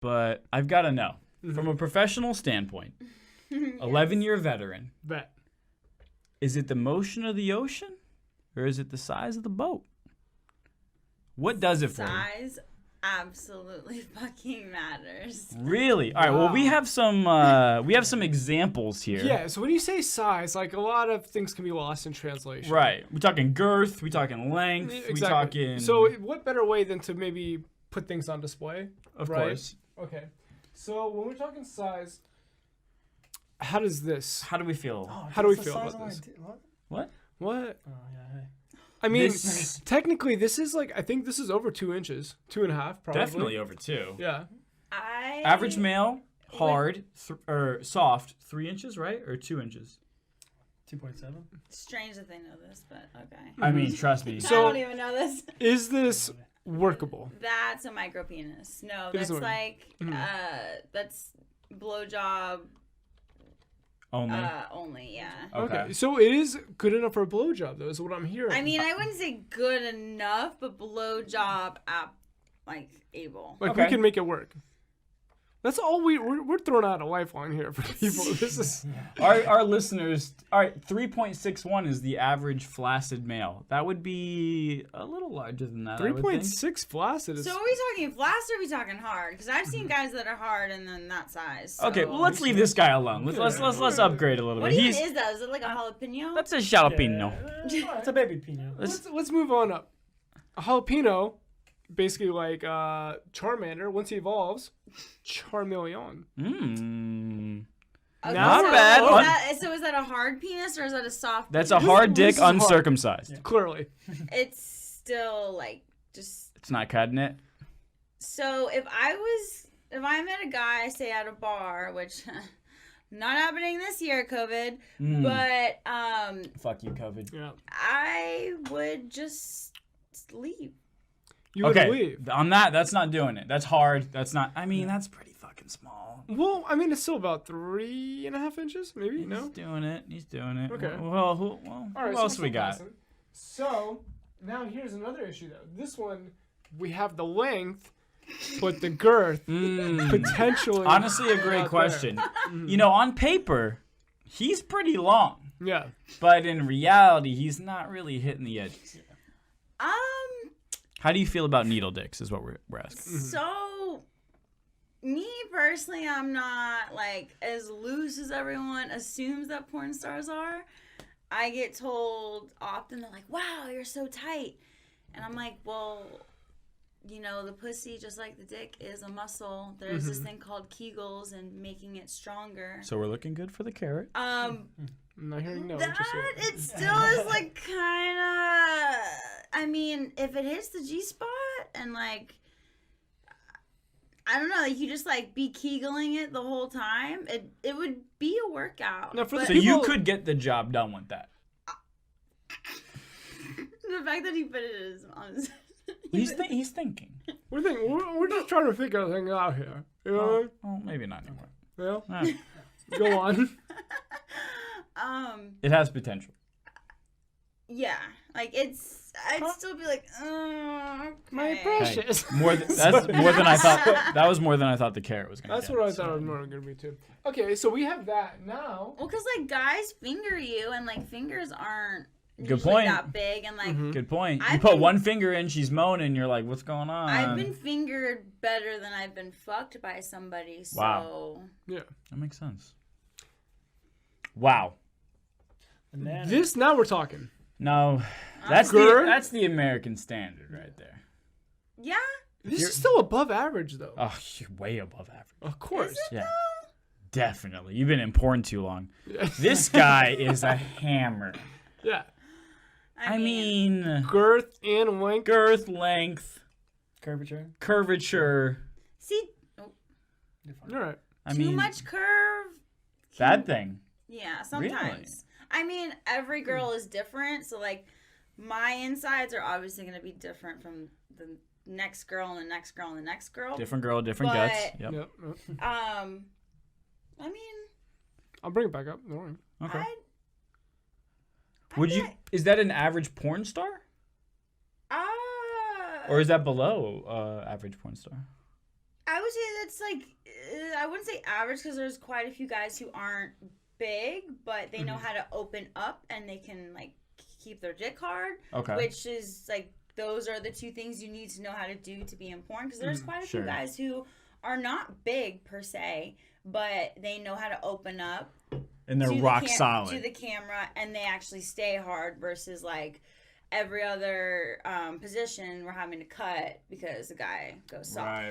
but I've got to know from a professional standpoint. 11-year veteran. Bet. Is it the motion of the ocean, or is it the size of the boat? What does it for you? Size absolutely fucking matters. Really? All right. Well, we have some examples here. Yeah. So when you say size, like a lot of things can be lost in translation. Right. We're talking girth. We're talking length. Exactly. We're talking. So what better way than to maybe put things on display? Of right? course. Okay. So when we're talking size, how does this? How do we feel? How do we feel about this? What? What? Oh yeah. Hey. I mean, This- technically, this is like, I think this is over 2 inches, 2.5, probably. Definitely over 2. Yeah. Average male, hard, or soft, 3 inches, right? Or 2 inches? 2.7. Strange that they know this, but okay. I mean, trust me. I So- don't even know this. Is this workable? That's a micro penis. No, It is that's a- like that's blowjob Only. only. Yeah. Okay. So it is good enough for a blowjob, though, is what I'm hearing. I mean, I wouldn't say good enough, but blowjob like able. Like, Okay. we can make it work. That's all we're throwing out a lifeline here for people. This is Our listeners, all right, 3.61 is the average flaccid male. That would be a little larger than that. 3.6 flaccid. Is, So are we talking flaccid or are we talking hard? Because I've seen guys that are hard and then that size. So. Okay, well, let's leave this guy alone. Let's upgrade a little What bit. even is that? Is it like a jalapeno? That's a jalapeno. It's a baby pino. let's move on up. A jalapeno, basically like Charmander, once he evolves, Charmeleon. Mmm. Okay, Not so bad. Is that a hard penis or is that a soft? That's a penis? hard this dick, is hard. uncircumcised. Clearly. It's still like just. It's not cutting it. So if I met a guy, say at a bar, which not happening this year, COVID, but Fuck you, COVID. Yeah. I would just leave. You would leave. On that's not doing it. That's hard. That's not. I mean, that's pretty fucking small. Well, I mean, it's still about 3.5 inches, maybe. No. He's doing it. He's doing it. Okay. Well, who All right. who so else we're we still got? passing. So now here's another issue, though. This one, we have the length, but the girth potentially. Honestly, a great not there. question. You know, on paper, he's pretty long, Yeah. but in reality, he's not really hitting the edges. How do you feel about needle dicks? Is what we're asking. So, me personally, I'm not like as loose as everyone assumes that porn stars are. I get told often, they're like, wow, you're so tight. And I'm like, well, you know, the pussy, just like the dick, is a muscle. There's this thing called Kegels and making it stronger. So we're looking good for the carrot. I'm not hearing no. That just yet. it still is like kind of. I mean, if it hits the G spot and like, I don't know, like you just like be kegeling it the whole time, it would be a workout. Now, for the So people, you could get the job done with that. The fact that he put it is on his. He's thinking. we're just trying to figure things out here. You know? Well, maybe not anymore. Yeah. Go on. It has potential. Yeah, like I'd still be like, okay. My Hey, precious. that's more than I thought. That was more than I thought the carrot was gonna. That's get, what I so. thought it was more going to be too. Okay, so we have that now. Well, because like guys finger you and like fingers aren't Good usually point. that big and like Good point. You I've put been- one finger in, she's moaning. You're like, what's going on? I've been fingered better than I've been fucked by somebody. So Wow. Yeah. That makes sense. Wow. This, now we're talking. No, that's Girth? that's the American standard right there. yeah. This is still above average, though. Oh, you're way above average. Of course. Yeah. Definitely. You've been in porn too long. Yeah. This guy is a hammer. Yeah. I mean, Girth and length. girth, length, Curvature. see, All right. I too mean, much curve. bad thing. Yeah, sometimes. Really? I mean, every girl is different, so like my insides are obviously going to be different from the next girl and the next girl and the next girl. Different girl, different But- guts. Yep. Yep. I mean, I'll bring it back up. Don't worry. Okay. I'd you? Is that an average porn star, or is that below average porn star? I would say that's like, I wouldn't say average because there's quite a few guys who aren't big, but they know how to open up and they can like keep their dick hard. Okay. Which is like, those are the two things you need to know how to do to be in porn, because there's quite a few guys who are not big per se, but they know how to open up. And they're rock solid. To the camera, and they actually stay hard versus like every other position we're having to cut because the guy goes soft. Right.